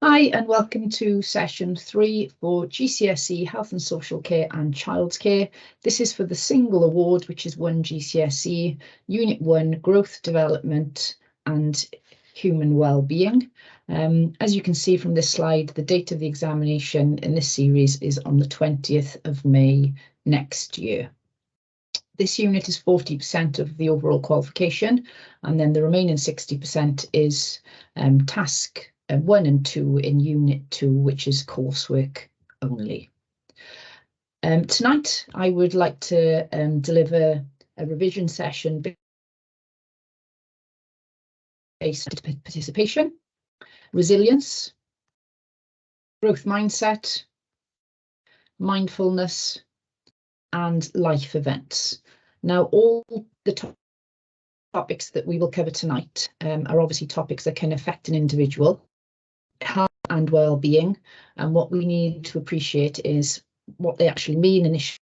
Hi and welcome to session 3 for GCSE Health and Social Care and Childcare. This is for the single award, which is 1 GCSE, Unit 1, Growth, Development and Human Wellbeing. As you can see from this slide, the date of the examination in this series is on the 20th of May next year. This unit is 40% of the overall qualification, and then the remaining 60% is task 1 and 2 in Unit 2, which is coursework only. Tonight, I would like to deliver a revision session based on participation, resilience, growth mindset, mindfulness, and life events. Now, all the topics that we will cover tonight are obviously topics that can affect an individual, health and well-being, and what we need to appreciate is what they actually mean initially,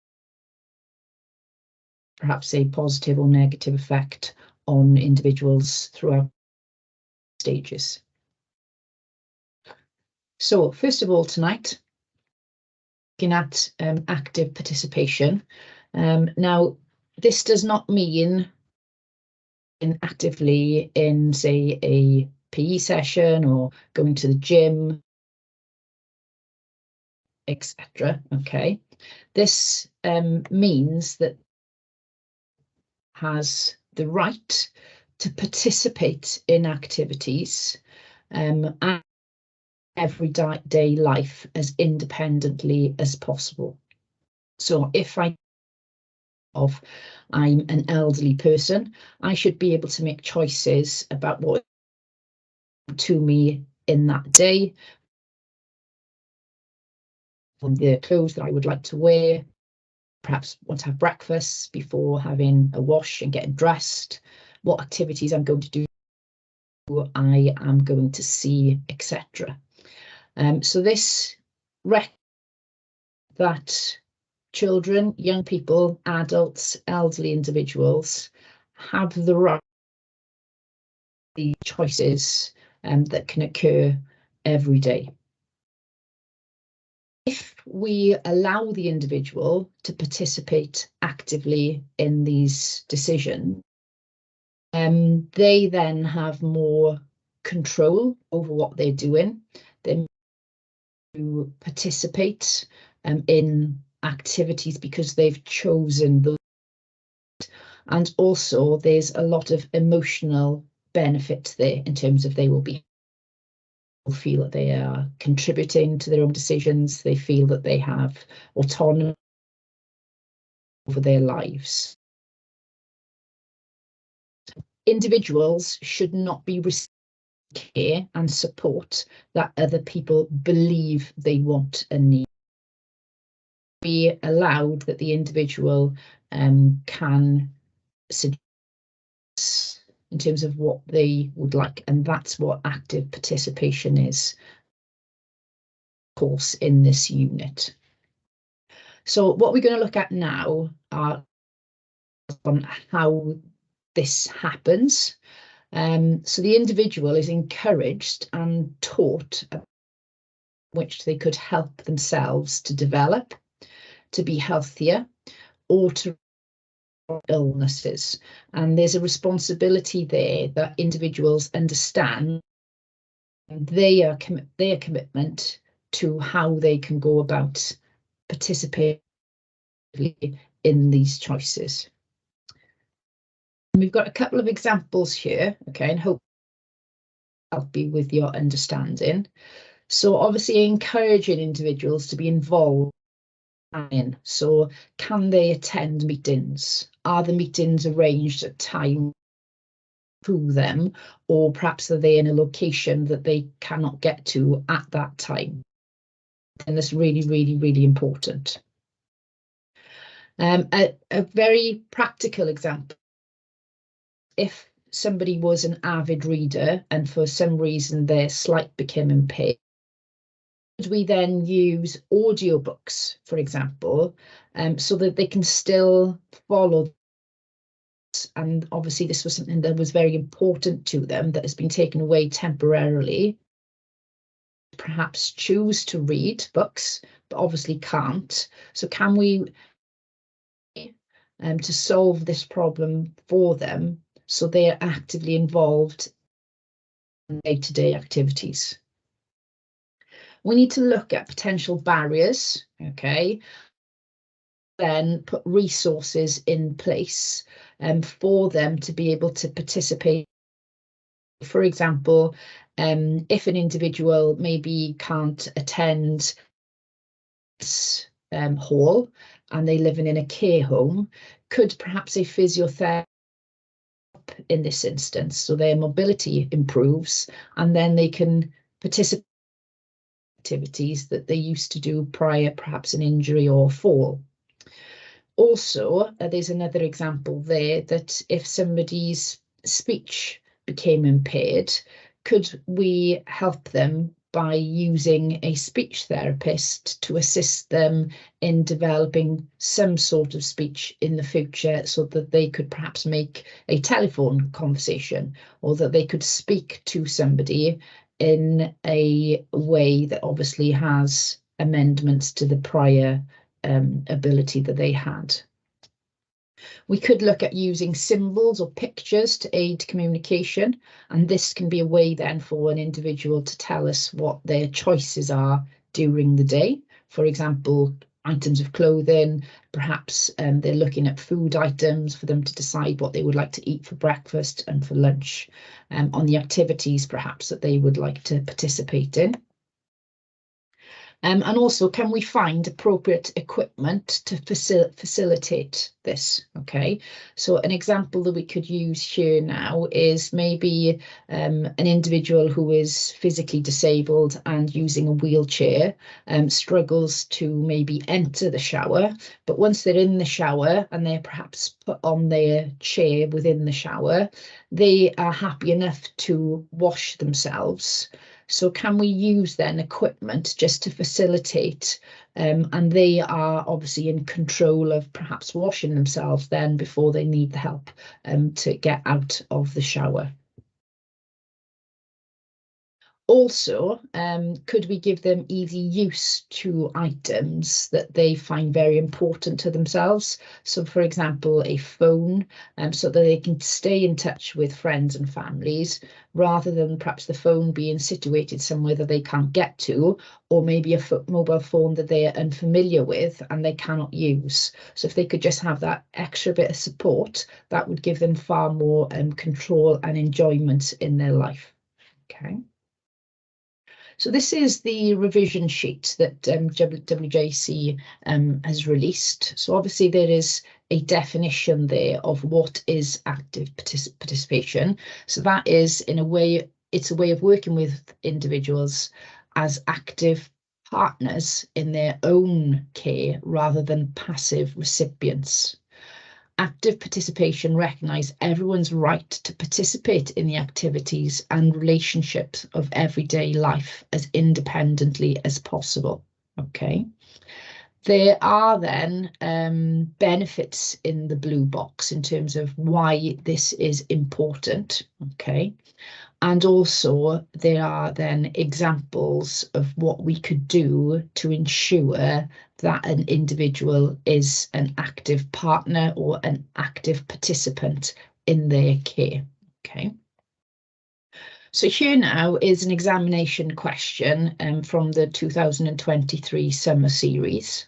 perhaps a positive or negative effect on individuals throughout stages. So, first of all, tonight, looking at active participation. Now, this does not mean actively in, say, a PE session or going to the gym, etc. Okay, this means that has the right to participate in activities and everyday life as independently as possible. So if I'm an elderly person, I should be able to make choices about what to me in that day, from the clothes that I would like to wear, perhaps want to have breakfast before having a wash and getting dressed, what activities I'm going to do, who I am going to see, etc. So this that children, young people, adults, elderly individuals have the right to the choices that can occur every day. If we allow the individual to participate actively in these decisions, they then have more control over what they're doing. They to participate in activities because they've chosen those. And also there's a lot of emotional benefit there in terms of they will feel that they are contributing to their own decisions. They feel that they have autonomy over their lives. Individuals should not be receiving care and support that other people believe they want and need. Be allowed that the individual can suggest in terms of what they would like, and that's what active participation is, of course, in this unit. So what we're going to look at now are on how this happens. So the individual is encouraged and taught which they could help themselves to develop, to be healthier, or to illnesses. And there's a responsibility there that individuals understand their commitment to how they can go about participating in these choices. And we've got a couple of examples here, okay, and hope help you with your understanding. So obviously encouraging individuals to be involved in. So can they attend meetings? Are the meetings arranged at time to them, or perhaps are they in a location that they cannot get to at that time? And that's really, really, really important. A very practical example, if somebody was an avid reader and for some reason their sight became impaired, we then use audiobooks, for example, so that they can still follow. And obviously this was something that was very important to them that has been taken away temporarily. perhaps choose to read books, but obviously can't. So can we to solve this problem for them so they are actively involved in day-to-day activities? We need to look at potential barriers, okay, then put resources in place for them to be able to participate. For example, if an individual maybe can't attend hall and they're living in a care home, could perhaps a physiotherapist in this instance, so their mobility improves and then they can participate in activities that they used to do prior, perhaps an injury or fall. Also, there's another example there that if somebody's speech became impaired, could we help them by using a speech therapist to assist them in developing some sort of speech in the future so that they could perhaps make a telephone conversation, or that they could speak to somebody in a way that obviously has amendments to the prior ability that they had. We could look at using symbols or pictures to aid communication, and this can be a way then for an individual to tell us what their choices are during the day. For example, items of clothing, perhaps they're looking at food items for them to decide what they would like to eat for breakfast and for lunch, on the activities perhaps that they would like to participate in. And also, can we find appropriate equipment to facilitate this? Okay, so an example that we could use here now is maybe an individual who is physically disabled and using a wheelchair struggles to maybe enter the shower, but once they're in the shower and they're perhaps put on their chair within the shower, they are happy enough to wash themselves. So can we use then equipment just to facilitate, and they are obviously in control of perhaps washing themselves then before they need the help to get out of the shower. Also, could we give them easy use to items that they find very important to themselves? So, for example, a phone, so that they can stay in touch with friends and families, rather than perhaps the phone being situated somewhere that they can't get to, or maybe a mobile phone that they are unfamiliar with and they cannot use. So if they could just have that extra bit of support, that would give them far more control and enjoyment in their life. Okay. So this is the revision sheet that WJC has released. So obviously there is a definition there of what is active participation. So that is, in a way, it's a way of working with individuals as active partners in their own care rather than passive recipients. Active participation recognises everyone's right to participate in the activities and relationships of everyday life as independently as possible. Okay. There are then benefits in the blue box in terms of why this is important. Okay. And also there are then examples of what we could do to ensure that an individual is an active partner or an active participant in their care. Okay. So here now is an examination question from the 2023 summer series.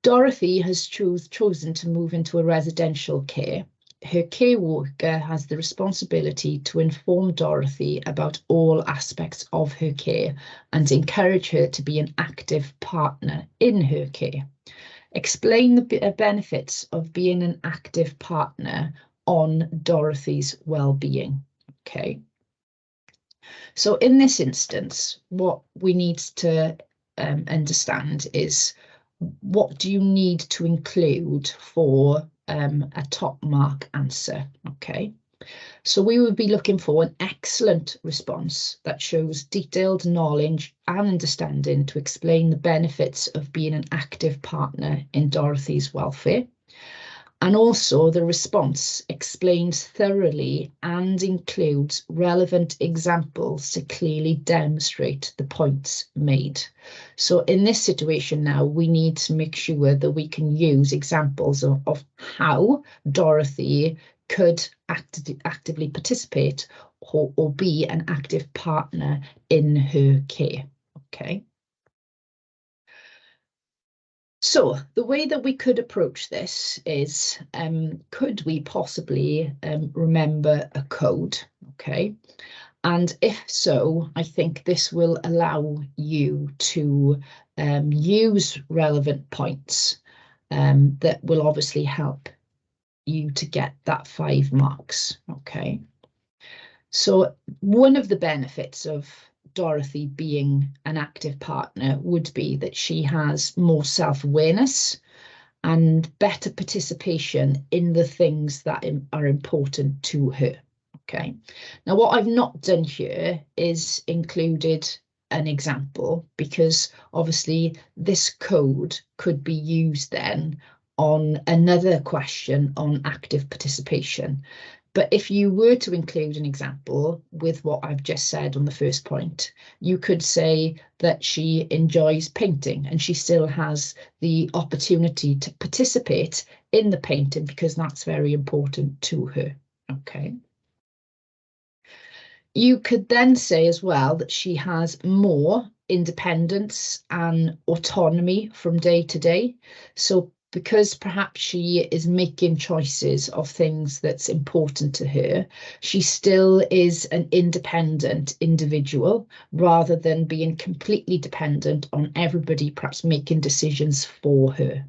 Dorothy has chosen to move into a residential care. Her care worker has the responsibility to inform Dorothy about all aspects of her care and encourage her to be an active partner in her care. Explain the benefits of being an active partner on Dorothy's well-being. Okay. So in this instance, what we need to understand is, what do you need to include for a top mark answer? Okay, so we would be looking for an excellent response that shows detailed knowledge and understanding to explain the benefits of being an active partner in Dorothy's welfare. And also the response explains thoroughly and includes relevant examples to clearly demonstrate the points made. So in this situation now, we need to make sure that we can use examples of how Dorothy could actively participate or be an active partner in her care. Okay. So the way that we could approach this is, could we possibly remember a code? Okay. And if so, I think this will allow you to use relevant points that will obviously help you to get that 5 marks. Okay. So one of the benefits of Dorothy being an active partner would be that she has more self-awareness and better participation in the things that are important to her. Okay. Now, what I've not done here is included an example, because obviously this code could be used then on another question on active participation. But if you were to include an example with what I've just said on the first point, you could say that she enjoys painting and she still has the opportunity to participate in the painting because that's very important to her. Okay. You could then say as well that she has more independence and autonomy from day to day. So because perhaps she is making choices of things that's important to her, she still is an independent individual rather than being completely dependent on everybody perhaps making decisions for her.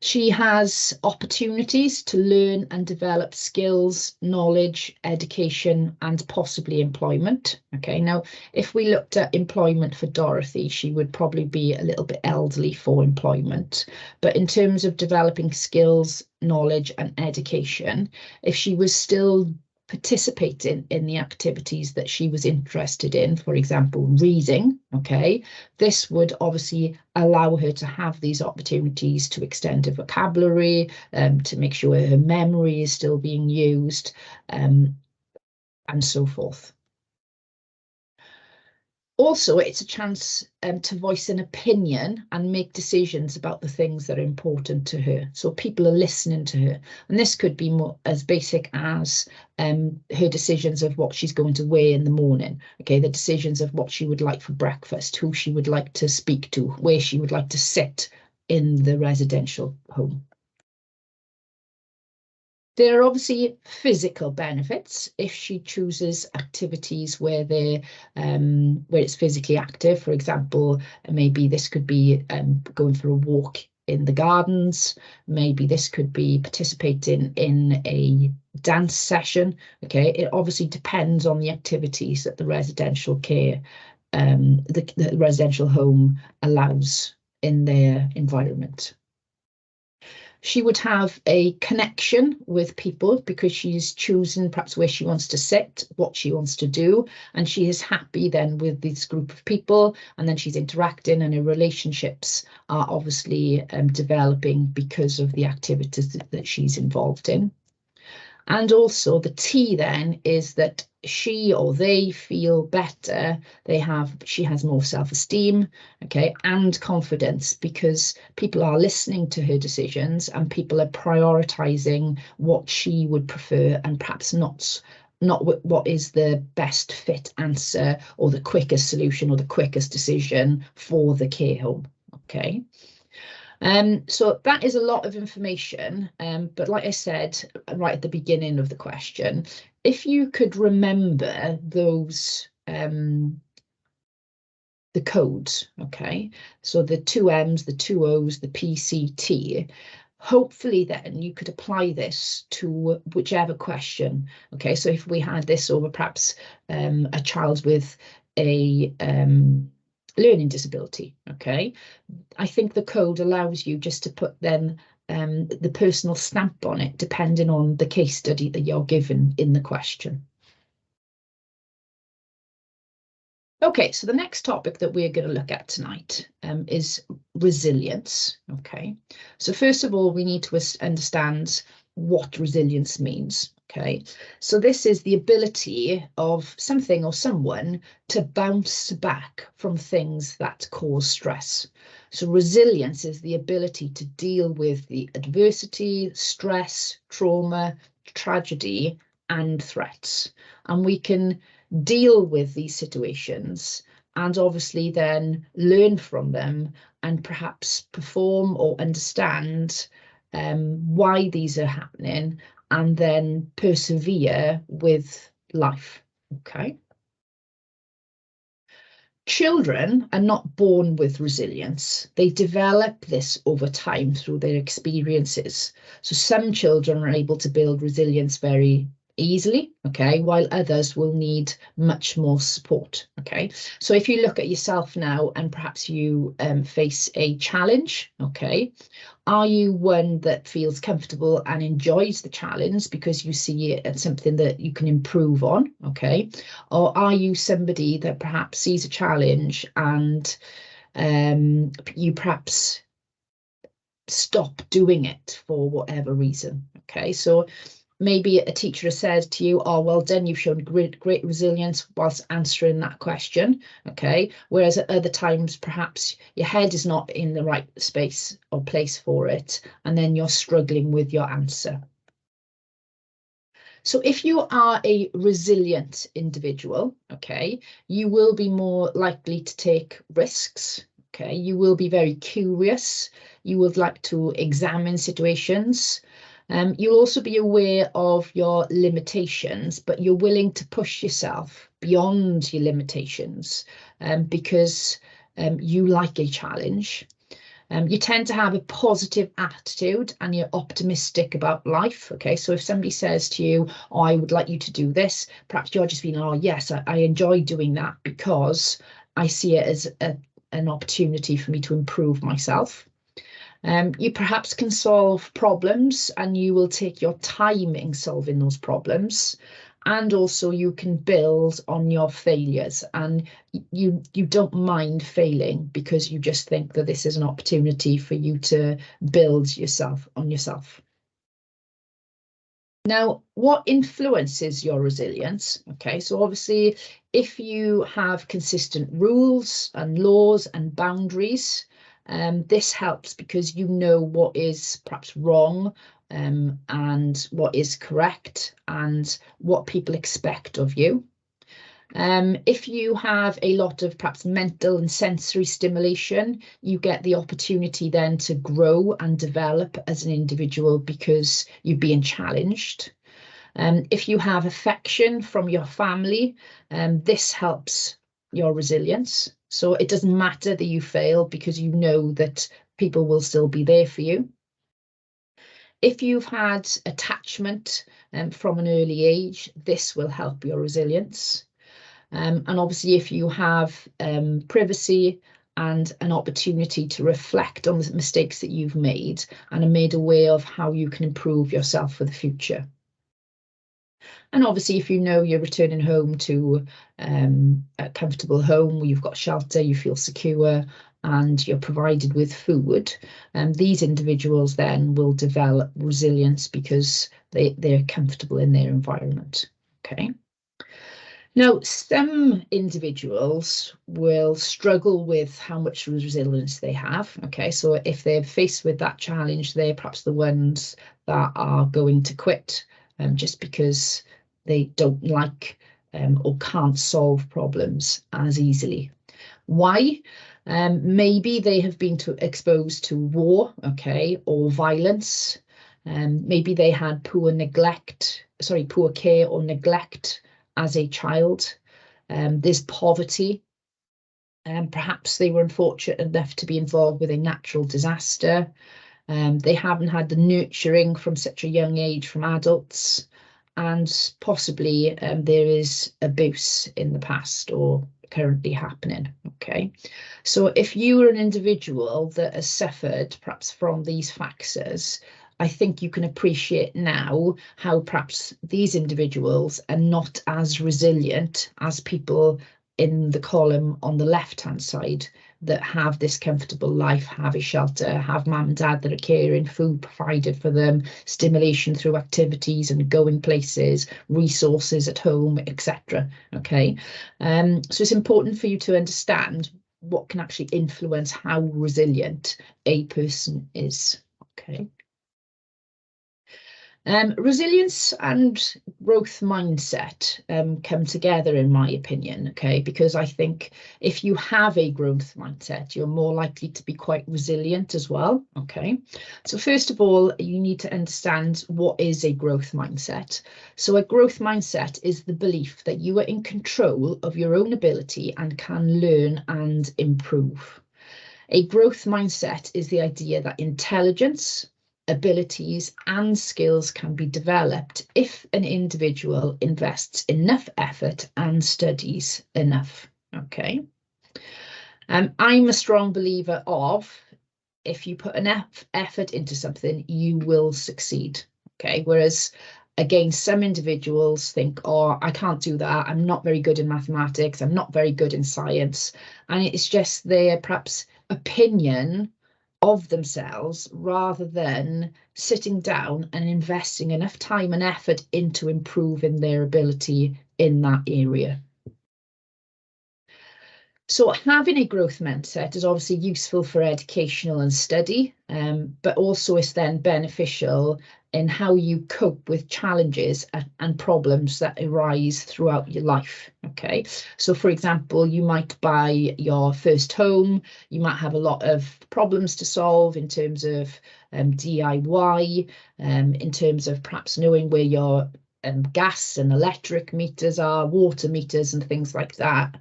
She has opportunities to learn and develop skills, knowledge, education, and possibly employment. Okay, now, if we looked at employment for Dorothy, she would probably be a little bit elderly for employment. But in terms of developing skills, knowledge, and education, if she was still participating in the activities that she was interested in, for example, reading, okay, this would obviously allow her to have these opportunities to extend her vocabulary, to make sure her memory is still being used, and so forth. Also, it's a chance to voice an opinion and make decisions about the things that are important to her. So people are listening to her. And this could be more as basic as her decisions of what she's going to wear in the morning. Okay, the decisions of what she would like for breakfast, who she would like to speak to, where she would like to sit in the residential home. There are obviously physical benefits if she chooses activities where where it's physically active. For example, maybe this could be going for a walk in the gardens. Maybe this could be participating in a dance session. Okay, it obviously depends on the activities that the residential care, the residential home allows in their environment. She would have a connection with people because she's choosing perhaps where she wants to sit, what she wants to do, and she is happy then with this group of people, and then she's interacting and her relationships are obviously developing because of the activities that she's involved in. And also the T then is that she or they feel better. She has more self-esteem, okay, and confidence because people are listening to her decisions and people are prioritizing what she would prefer and perhaps not what is the best fit answer or the quickest solution or the quickest decision for the care home. Okay. So that is a lot of information, but like I said right at the beginning of the question, if you could remember those, the codes, okay, so the 2 M's, the 2 O's, the PCT, hopefully then you could apply this to whichever question. Okay, so if we had this over perhaps a child with a learning disability, okay, I think the code allows you just to put then the personal stamp on it, depending on the case study that you're given in the question. Okay, so the next topic that we're going to look at tonight is resilience. Okay, so first of all, we need to understand what resilience means. Okay, so this is the ability of something or someone to bounce back from things that cause stress. So resilience is the ability to deal with the adversity, stress, trauma, tragedy, and threats. And we can deal with these situations and obviously then learn from them and perhaps perform or understand why these are happening and then persevere with life. Okay. Children are not born with resilience. They develop this over time through their experiences. So some children are able to build resilience very easily, okay, while others will need much more support, okay. So if you look at yourself now and perhaps you face a challenge, okay, are you one that feels comfortable and enjoys the challenge because you see it as something that you can improve on, okay? Or are you somebody that perhaps sees a challenge and you perhaps stop doing it for whatever reason, okay? So maybe a teacher has said to you, oh, well done, you've shown great resilience whilst answering that question, okay? Whereas at other times, perhaps your head is not in the right space or place for it, and then you're struggling with your answer. So if you are a resilient individual, okay, you will be more likely to take risks, okay? You will be very curious. You would like to examine situations. You'll also be aware of your limitations, but you're willing to push yourself beyond your limitations because you like a challenge. You tend to have a positive attitude and you're optimistic about life. Okay, so if somebody says to you, oh, I would like you to do this, perhaps you're just feeling, oh, yes, I enjoy doing that because I see it as an opportunity for me to improve myself. You perhaps can solve problems and you will take your time in solving those problems. And also you can build on your failures and you don't mind failing because you just think that this is an opportunity for you to build yourself on yourself. Now, what influences your resilience? Okay, so obviously, if you have consistent rules and laws and boundaries, this helps because you know what is perhaps wrong and what is correct and what people expect of you. If you have a lot of perhaps mental and sensory stimulation, you get the opportunity then to grow and develop as an individual because you're being challenged. If you have affection from your family, this helps your resilience. So it doesn't matter that you fail because you know that people will still be there for you. If you've had attachment from an early age, this will help your resilience. And obviously, if you have privacy and an opportunity to reflect on the mistakes that you've made and are made aware of how you can improve yourself for the future. And obviously, if you know you're returning home to a comfortable home where you've got shelter, you feel secure, and you're provided with food, these individuals then will develop resilience because they're comfortable in their environment. Okay. Now, some individuals will struggle with how much resilience they have. Okay, so if they're faced with that challenge, they're perhaps the ones that are going to quit just because they don't like or can't solve problems as easily. Why? Maybe they have been exposed to war, okay, or violence. Maybe they had poor care or neglect as a child. There's poverty. Perhaps they were unfortunate enough to be involved with a natural disaster. They haven't had the nurturing from such a young age from adults. And possibly there is abuse in the past or currently happening. Okay, so if you are an individual that has suffered perhaps from these factors, I think you can appreciate now how perhaps these individuals are not as resilient as people in the column on the left-hand side that have this comfortable life, have a shelter, have mum and dad that are caring, food provided for them, stimulation through activities and going places, resources at home, etc. Okay, so it's important for you to understand what can actually influence how resilient a person is. Okay. Resilience and growth mindset come together, in my opinion, okay, because I think if you have a growth mindset, you're more likely to be quite resilient as well, okay? So first of all, you need to understand what is a growth mindset. So a growth mindset is the belief that you are in control of your own ability and can learn and improve. A growth mindset is the idea that intelligence, abilities and skills can be developed if an individual invests enough effort and studies enough. Okay. I'm a strong believer of, if you put enough effort into something, you will succeed. Okay. Whereas again, some individuals think, oh, I can't do that. I'm not very good in mathematics. I'm not very good in science. And it's just their perhaps opinion of themselves rather than sitting down and investing enough time and effort into improving their ability in that area. So having a growth mindset is obviously useful for educational and study, but also is then beneficial in how you cope with challenges and problems that arise throughout your life. Okay, so for example, you might buy your first home, you might have a lot of problems to solve in terms of DIY, in terms of perhaps knowing where your gas and electric meters are, water meters and things like that.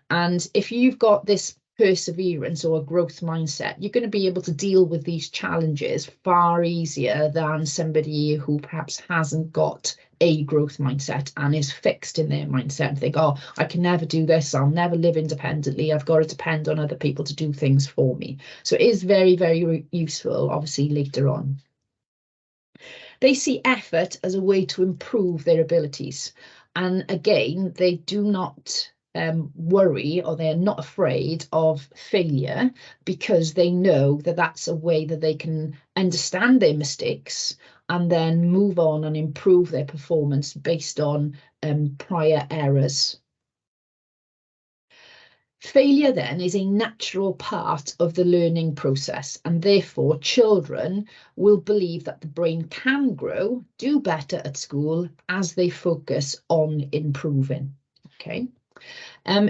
And if you've got this perseverance or a growth mindset, you're going to be able to deal with these challenges far easier than somebody who perhaps hasn't got a growth mindset and is fixed in their mindset and think, oh, I can never do this, I'll never live independently, I've got to depend on other people to do things for me. So it is very, very useful, obviously, later on. They see effort as a way to improve their abilities. And again, they do not worry, or they're not afraid of failure, because they know that that's a way that they can understand their mistakes and then move on and improve their performance based on prior errors. Failure then is a natural part of the learning process, and therefore children will believe that the brain can grow, do better at school as they focus on improving. Okay.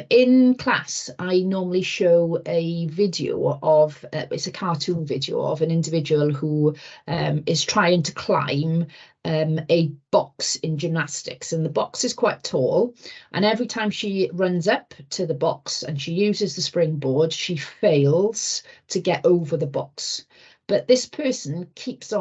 In class, I normally show a video of, it's a cartoon video of an individual who is trying to climb a box in gymnastics, and the box is quite tall, and every time she runs up to the box and she uses the springboard, she fails to get over the box. But this person keeps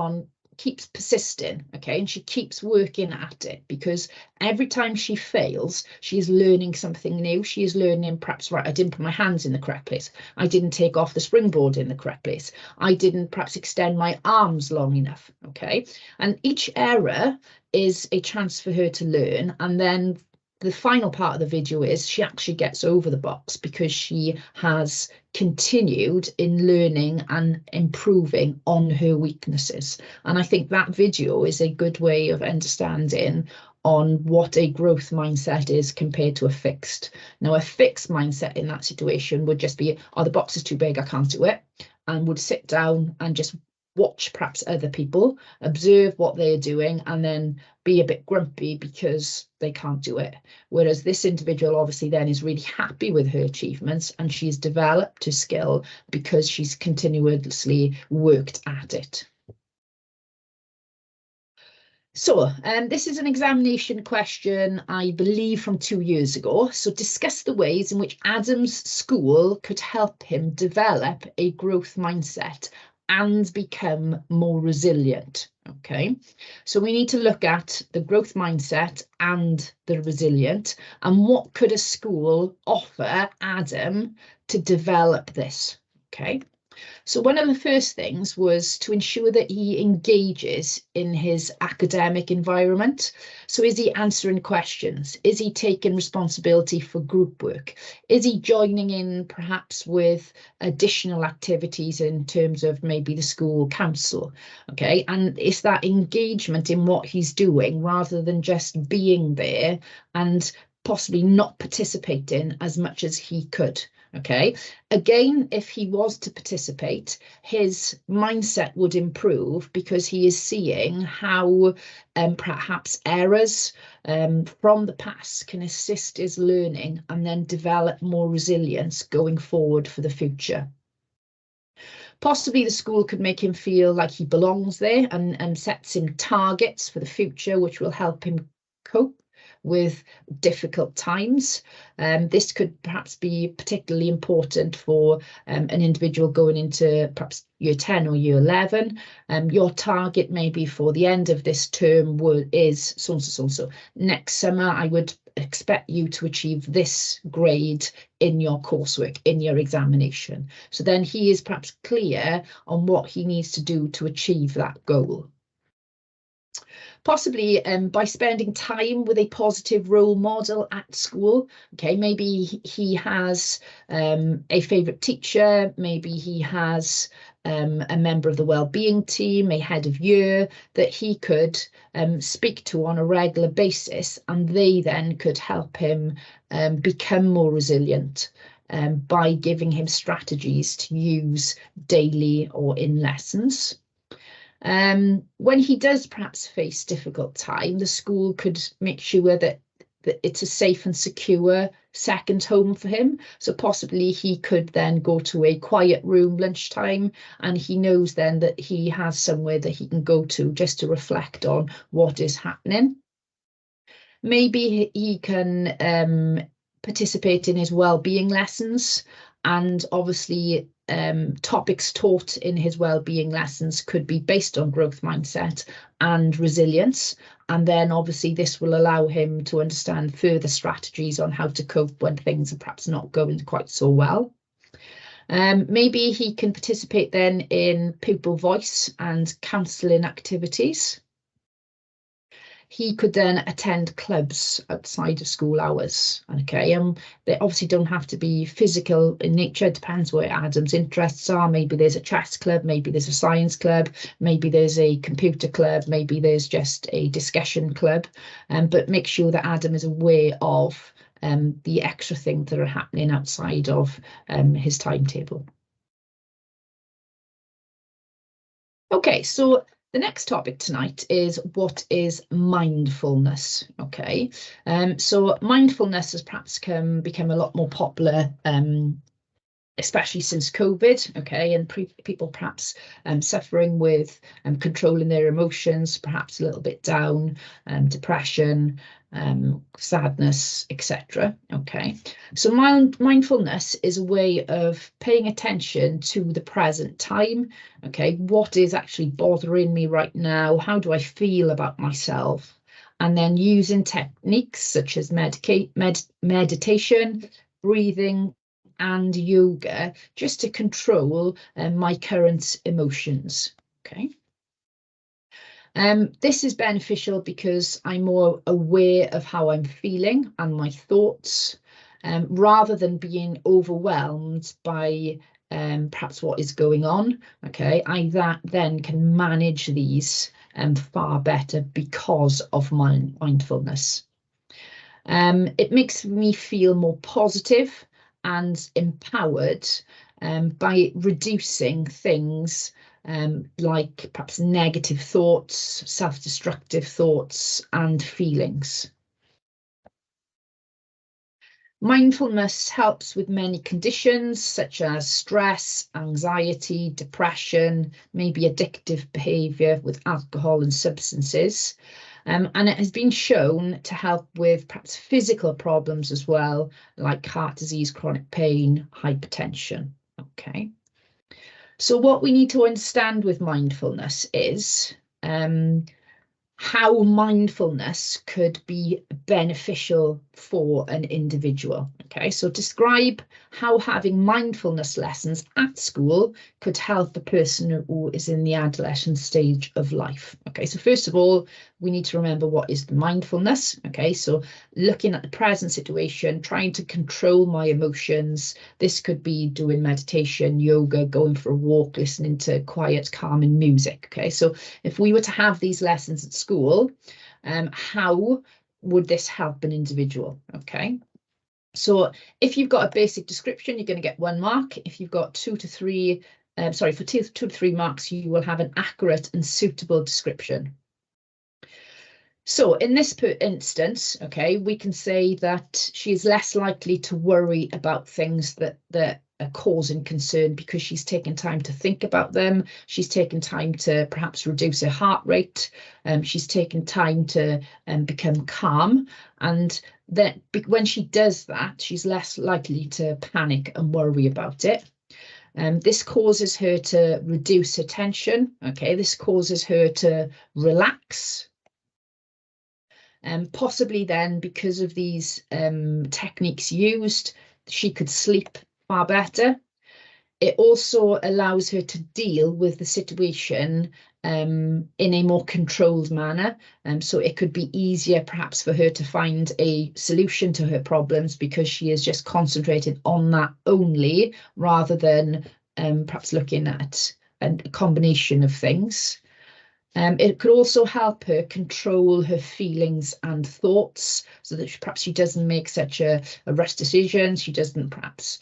persisting, okay, and she keeps working at it, because every time she fails, she is learning something new. She is learning, perhaps, right, I didn't put my hands in the correct place, I didn't take off the springboard in the correct place, I didn't perhaps extend my arms long enough, okay, and each error is a chance for her to learn. And then the final part of the video is she actually gets over the box because she has continued in learning and improving on her weaknesses. And I think that video is a good way of understanding on what a growth mindset is compared to a fixed. Now, a fixed mindset in that situation would just be, oh, the box is too big, I can't do it, and would sit down and just watch perhaps other people, observe what they're doing, and then be a bit grumpy because they can't do it. Whereas this individual obviously then is really happy with her achievements, and she's developed her skill because she's continuously worked at it. So this is an examination question, I believe, from 2 years ago. So discuss the ways in which Adam's school could help him develop a growth mindset and become more resilient. Okay, so we need to look at the growth mindset and the resilient, and what could a school offer Adam to develop this? Okay, So one of the first things was to ensure that he engages in his academic environment. So is he answering questions? Is he taking responsibility for group work? Is he joining in perhaps with additional activities in terms of maybe the school council? Okay, and it's that engagement in what he's doing rather than just being there and possibly not participating as much as he could. Okay, again, if he was to participate, his mindset would improve because he is seeing how perhaps errors from the past can assist his learning and then develop more resilience going forward for the future. Possibly the school could make him feel like he belongs there and sets him targets for the future, which will help him cope with difficult times. This could perhaps be particularly important for an individual going into perhaps year 10 or year 11. Your target maybe for the end of this term is so-and-so. Next summer, I would expect you to achieve this grade in your coursework, in your examination. So then he is perhaps clear on what he needs to do to achieve that goal. Possibly by spending time with a positive role model at school. Okay, maybe he has a favourite teacher, maybe he has a member of the wellbeing team, a head of year that he could speak to on a regular basis, and they then could help him become more resilient by giving him strategies to use daily or in lessons. When he does perhaps face difficult time, the school could make sure that it's a safe and secure second home for him. So possibly he could then go to a quiet room lunchtime, and he knows then that he has somewhere that he can go to just to reflect on what is happening. Maybe he can participate in his wellbeing lessons, and obviously topics taught in his wellbeing lessons could be based on growth mindset and resilience. And then obviously this will allow him to understand further strategies on how to cope when things are perhaps not going quite so well. Maybe he can participate then in pupil voice and counselling activities. He could then attend clubs outside of school hours. Okay, they obviously don't have to be physical in nature. It depends where Adam's interests are. Maybe there's a chess club, maybe there's a science club, maybe there's a computer club, maybe there's just a discussion club. But make sure that Adam is aware of the extra things that are happening outside of his timetable. Okay, so the next topic tonight is what is mindfulness. Okay, so mindfulness has perhaps become a lot more popular, especially since COVID. Okay, and people perhaps suffering with controlling their emotions, perhaps a little bit down, depression, sadness, etc. Okay, so mindfulness is a way of paying attention to the present time. Okay, what is actually bothering me right now? How do I feel about myself? And then using techniques such as meditation, breathing, and yoga just to control my current emotions. Okay. This is beneficial because I'm more aware of how I'm feeling and my thoughts, rather than being overwhelmed by perhaps what is going on. Okay, I then can manage these far better because of my mindfulness. It makes me feel more positive and empowered by reducing things like perhaps negative thoughts, self-destructive thoughts, and feelings. Mindfulness helps with many conditions such as stress, anxiety, depression, maybe addictive behaviour with alcohol and substances. And it has been shown to help with perhaps physical problems as well, like heart disease, chronic pain, hypertension. Okay. So what we need to understand with mindfulness is how mindfulness could be beneficial for an individual. Okay, so describe how having mindfulness lessons at school could help a person who is in the adolescent stage of life. Okay, so first of all, we need to remember what is the mindfulness. Okay, so looking at the present situation, trying to control my emotions. This could be doing meditation, yoga, going for a walk, listening to quiet, calming music. Okay, so if we were to have these lessons at school, how would this help an individual? Okay. So if you've got a basic description, you're going to get 1 mark. If you've got 2 to 3, for 2 to 3 marks, you will have an accurate and suitable description. So in this instance, okay, we can say that she is less likely to worry about things that are causing concern because she's taken time to think about them. She's taken time to perhaps reduce her heart rate. She's taken time to become calm. And that when she does that, she's less likely to panic and worry about it. This causes her to reduce her tension. Okay, this causes her to relax. Possibly then, because of these techniques used, she could sleep far better. It also allows her to deal with the situation in a more controlled manner. So it could be easier perhaps for her to find a solution to her problems because she is just concentrated on that only, rather than perhaps looking at a combination of things. It could also help her control her feelings and thoughts so that perhaps she doesn't make such a rash decision. She doesn't perhaps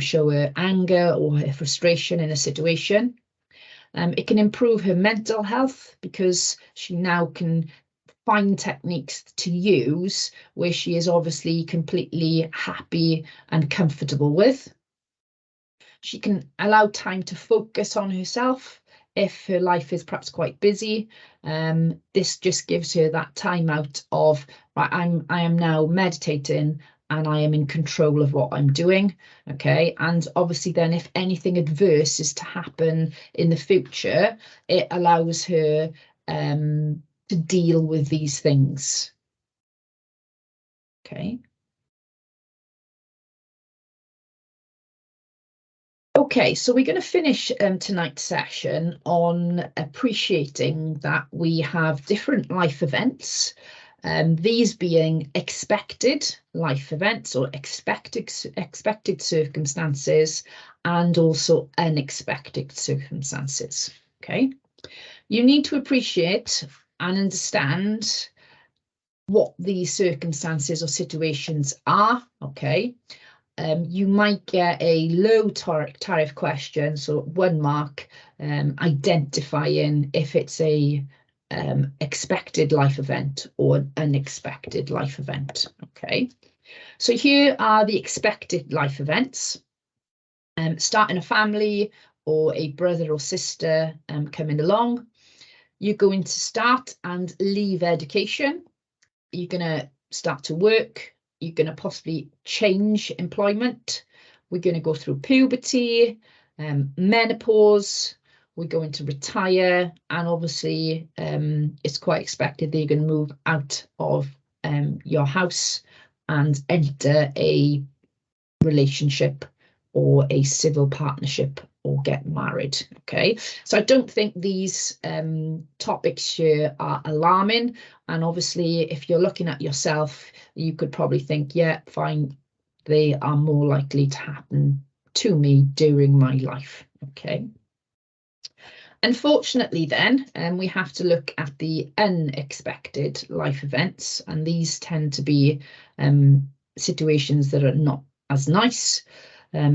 show her anger or her frustration in a situation. It can improve her mental health because she now can find techniques to use where she is obviously completely happy and comfortable with. She can allow time to focus on herself if her life is perhaps quite busy. This just gives her that time out of, right, I am now meditating and I am in control of what I'm doing. Okay, and obviously then if anything adverse is to happen in the future, it allows her to deal with these things. Okay. Okay, so we're going to finish tonight's session on appreciating that we have different life events, these being expected life events or expected circumstances, and also unexpected circumstances. Okay, you need to appreciate and understand what these circumstances or situations are. Okay. You might get a low tariff question, so 1 mark, identifying if it's a expected life event or an unexpected life event. Okay, so here are the expected life events. Starting a family or a brother or sister coming along. You're going to start and leave education. You're going to start to work. You're going to possibly change employment. We're going to go through puberty, menopause. We're going to retire. And obviously, it's quite expected that you're going to move out of your house and enter a relationship or a civil partnership or get married. Okay, so I don't think these topics here are alarming, and obviously if you're looking at yourself, you could probably think, yeah, fine, they are more likely to happen to me during my life. Okay, unfortunately then we have to look at the unexpected life events, and these tend to be situations that are not as nice.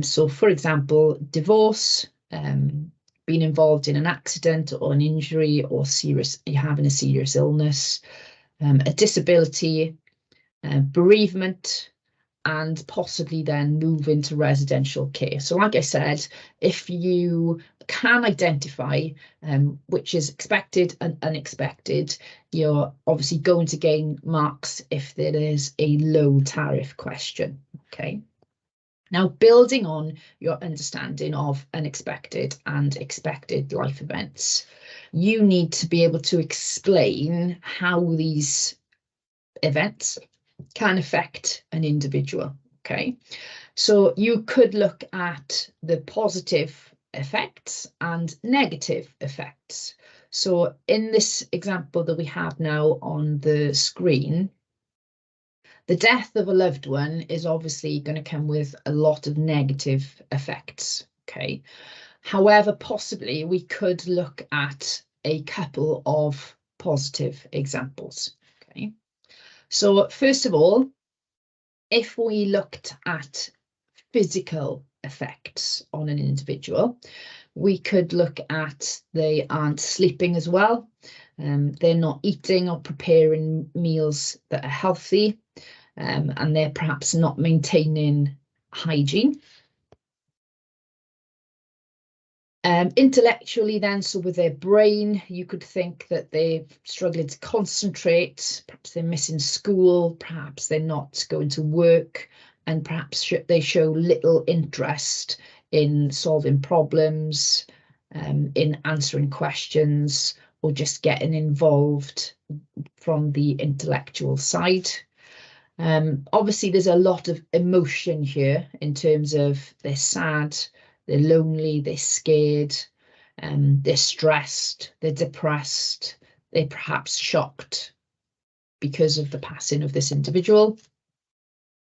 So for example, divorce, being involved in an accident or an injury, or you're having a serious illness, a disability, bereavement, and possibly then move into residential care. So like I said, if you can identify which is expected and unexpected, you're obviously going to gain marks if there is a low tariff question. Okay. Now, building on your understanding of unexpected and expected life events, you need to be able to explain how these events can affect an individual. okay? So you could look at the positive effects and negative effects. So in this example that we have now on the screen, the death of a loved one is obviously going to come with a lot of negative effects, okay? However, possibly we could look at a couple of positive examples, okay? So first of all, if we looked at physical effects on an individual, we could look at they aren't sleeping as well, they're not eating or preparing meals that are healthy, and they're perhaps not maintaining hygiene. Intellectually then, so with their brain, you could think that they're struggling to concentrate, perhaps they're missing school, perhaps they're not going to work, and perhaps they show little interest in solving problems, in answering questions, or just getting involved from the intellectual side. Obviously, there's a lot of emotion here in terms of they're sad, they're lonely, they're scared, they're stressed, they're depressed, they're perhaps shocked because of the passing of this individual.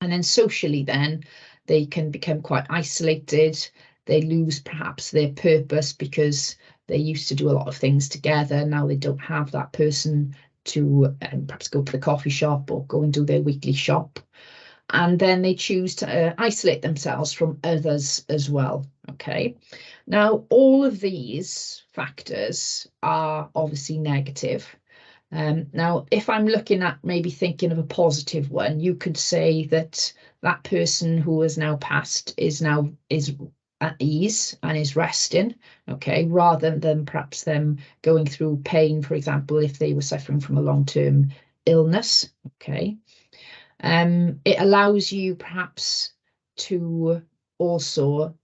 And then socially then, they can become quite isolated. They lose perhaps their purpose because they used to do a lot of things together. Now they don't have that person to perhaps go to the coffee shop or go and do their weekly shop. And then they choose to isolate themselves from others as well, okay? Now, all of these factors are obviously negative. Now, if I'm looking at maybe thinking of a positive one, you could say that that person who has now passed is at ease and is resting, okay, rather than perhaps them going through pain, for example, if they were suffering from a long-term illness, okay. It allows you perhaps to also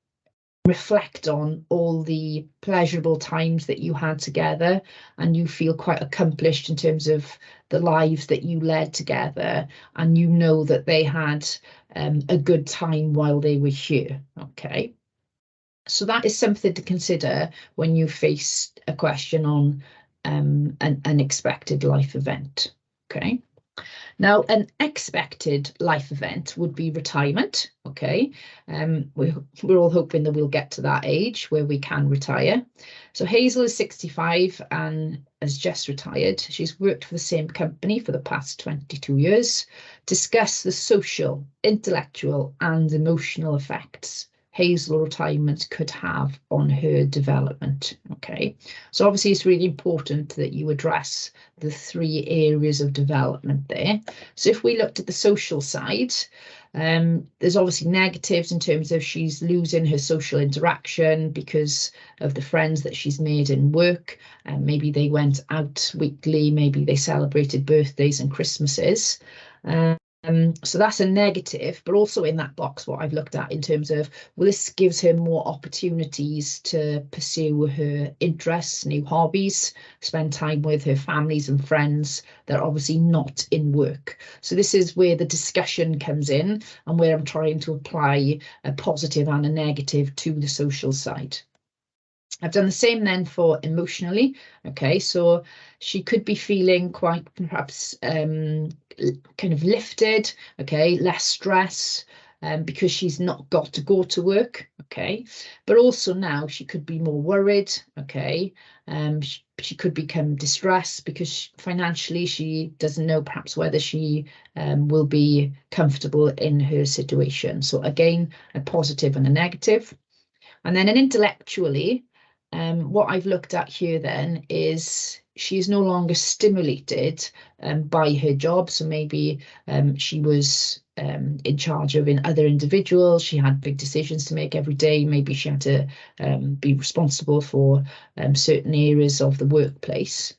reflect on all the pleasurable times that you had together, and you feel quite accomplished in terms of the lives that you led together, and you know that they had a good time while they were here, okay? So that is something to consider when you face a question on an unexpected life event, okay? Now, an expected life event would be retirement, okay? We're all hoping that we'll get to that age where we can retire. So Hazel is 65 and has just retired. She's worked for the same company for the past 22 years. Discuss the social, intellectual and emotional effects Hazel retirement could have on her development, okay? So obviously it's really important that you address the 3 areas of development there. So if we looked at the social side, there's obviously negatives in terms of she's losing her social interaction because of the friends that she's made in work, and maybe they went out weekly, maybe they celebrated birthdays and Christmases. So that's a negative, but also in that box, what I've looked at in terms of, well, this gives her more opportunities to pursue her interests, new hobbies, spend time with her families and friends that are obviously not in work. So this is where the discussion comes in and where I'm trying to apply a positive and a negative to the social side. I've done the same then for emotionally, okay, so she could be feeling quite perhaps kind of lifted, okay, less stress, because she's not got to go to work, okay, but also now she could be more worried, okay, she could become distressed because financially she doesn't know perhaps whether she will be comfortable in her situation. So again, a positive and a negative. And then intellectually, what I've looked at here then is she's no longer stimulated by her job. So maybe she was in charge of other individuals. She had big decisions to make every day. Maybe she had to be responsible for certain areas of the workplace.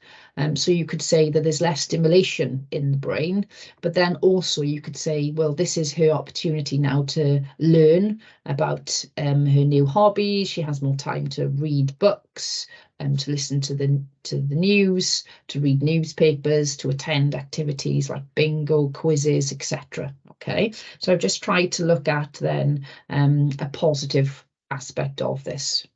So you could say that there's less stimulation in the brain, but then also you could say, well, this is her opportunity now to learn about her new hobbies. She has more time to read books, to listen to the news, to read newspapers, to attend activities like bingo, quizzes, etc. Okay, so I've just tried to look at then a positive aspect of this.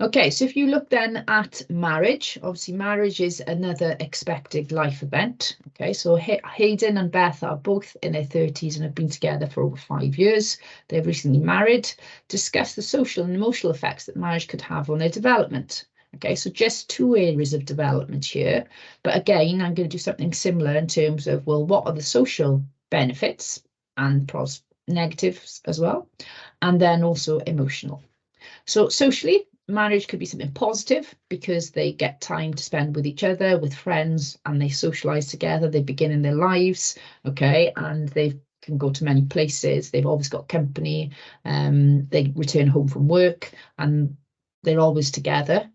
Okay, so if you look then at marriage, obviously marriage is another expected life event. Okay, so Hayden and Beth are both in their 30s and have been together for over 5 years. They've recently married. Discuss the social and emotional effects that marriage could have on their development. Okay, so just 2 areas of development here. But again, I'm going to do something similar in terms of, well, what are the social benefits and negatives as well? And then also emotional. So socially, marriage could be something positive because they get time to spend with each other, with friends, and they socialize together. They begin in their lives, okay, and they can go to many places. They've always got company. They return home from work, and they're always together.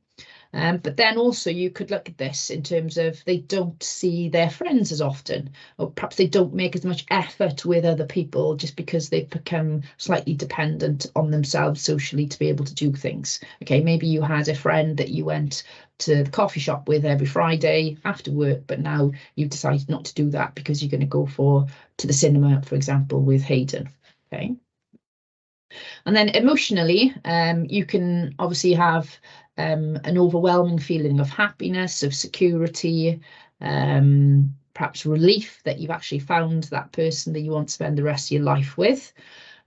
But then also you could look at this in terms of they don't see their friends as often, or perhaps they don't make as much effort with other people just because they've become slightly dependent on themselves socially to be able to do things. Okay, maybe you had a friend that you went to the coffee shop with every Friday after work, but now you've decided not to do that because you're going to go to the cinema, for example, with Hayden. Okay. And then emotionally, you can obviously have an overwhelming feeling of happiness, of security, perhaps relief that you've actually found that person that you want to spend the rest of your life with.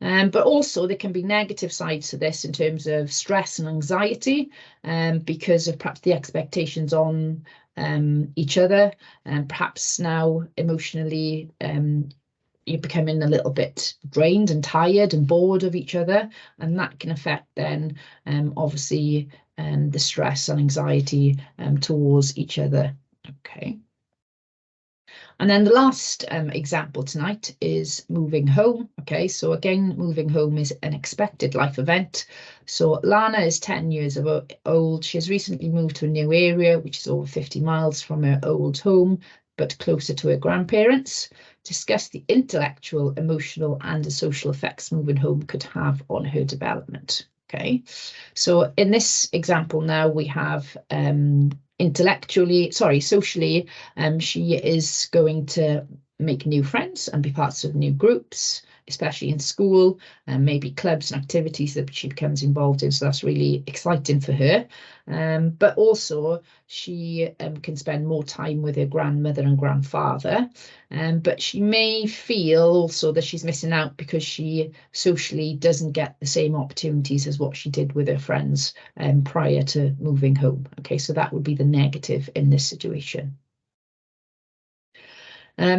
But also there can be negative sides to this in terms of stress and anxiety because of perhaps the expectations on each other, and perhaps now emotionally you're becoming a little bit drained and tired and bored of each other, and that can affect then obviously the stress and anxiety towards each other. Okay. And then the last example tonight is moving home. Okay, so again, moving home is an expected life event. So Lana is 10 years old. She has recently moved to a new area, which is over 50 miles from her old home, but closer to her grandparents. Discuss the intellectual, emotional, and the social effects moving home could have on her development. Okay, so in this example now we have socially, she is going to make new friends and be parts of new groups, especially in school, and maybe clubs and activities that she becomes involved in. So that's really exciting for her. But also she can spend more time with her grandmother and grandfather. But she may feel also that she's missing out because she socially doesn't get the same opportunities as what she did with her friends prior to moving home. Okay, so that would be the negative in this situation.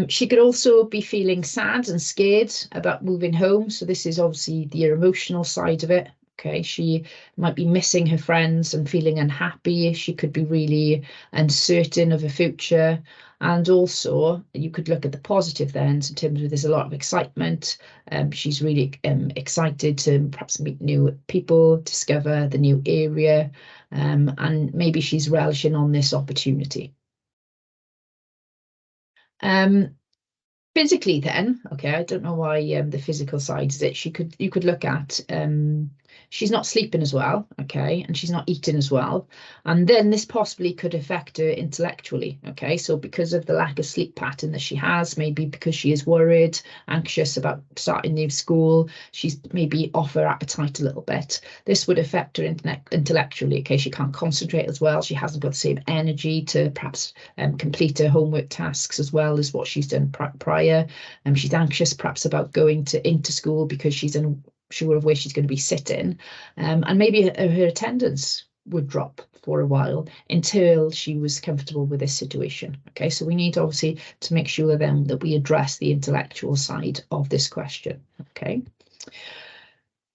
She could also be feeling sad and scared about moving home. So this is obviously the emotional side of it. Okay, she might be missing her friends and feeling unhappy. She could be really uncertain of her future. And also you could look at the positive then in terms of there's a lot of excitement. She's really excited to perhaps meet new people, discover the new area, and maybe she's relishing on this opportunity. Physically then, okay, I don't know why the physical side is it. You could look at she's not sleeping as well, okay, and she's not eating as well, and then this possibly could affect her intellectually, okay. So because of the lack of sleep pattern that she has, maybe because she is worried, anxious about starting new school, she's maybe off her appetite a little bit. This would affect her intellectually, okay. She can't concentrate as well. She hasn't got the same energy to perhaps complete her homework tasks as well as what she's done prior. She's anxious perhaps about going into school because she's unsure of where she's going to be sitting, and maybe her attendance would drop for a while until she was comfortable with this situation. Okay, so we need obviously to make sure then that we address the intellectual side of this question.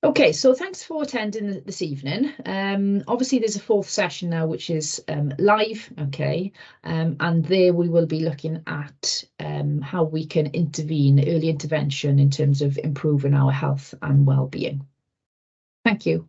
Okay, so thanks for attending this evening. Obviously there's a fourth session now, which is live, okay, and there we will be looking at how we can intervene, early intervention in terms of improving our health and well-being. Thank you.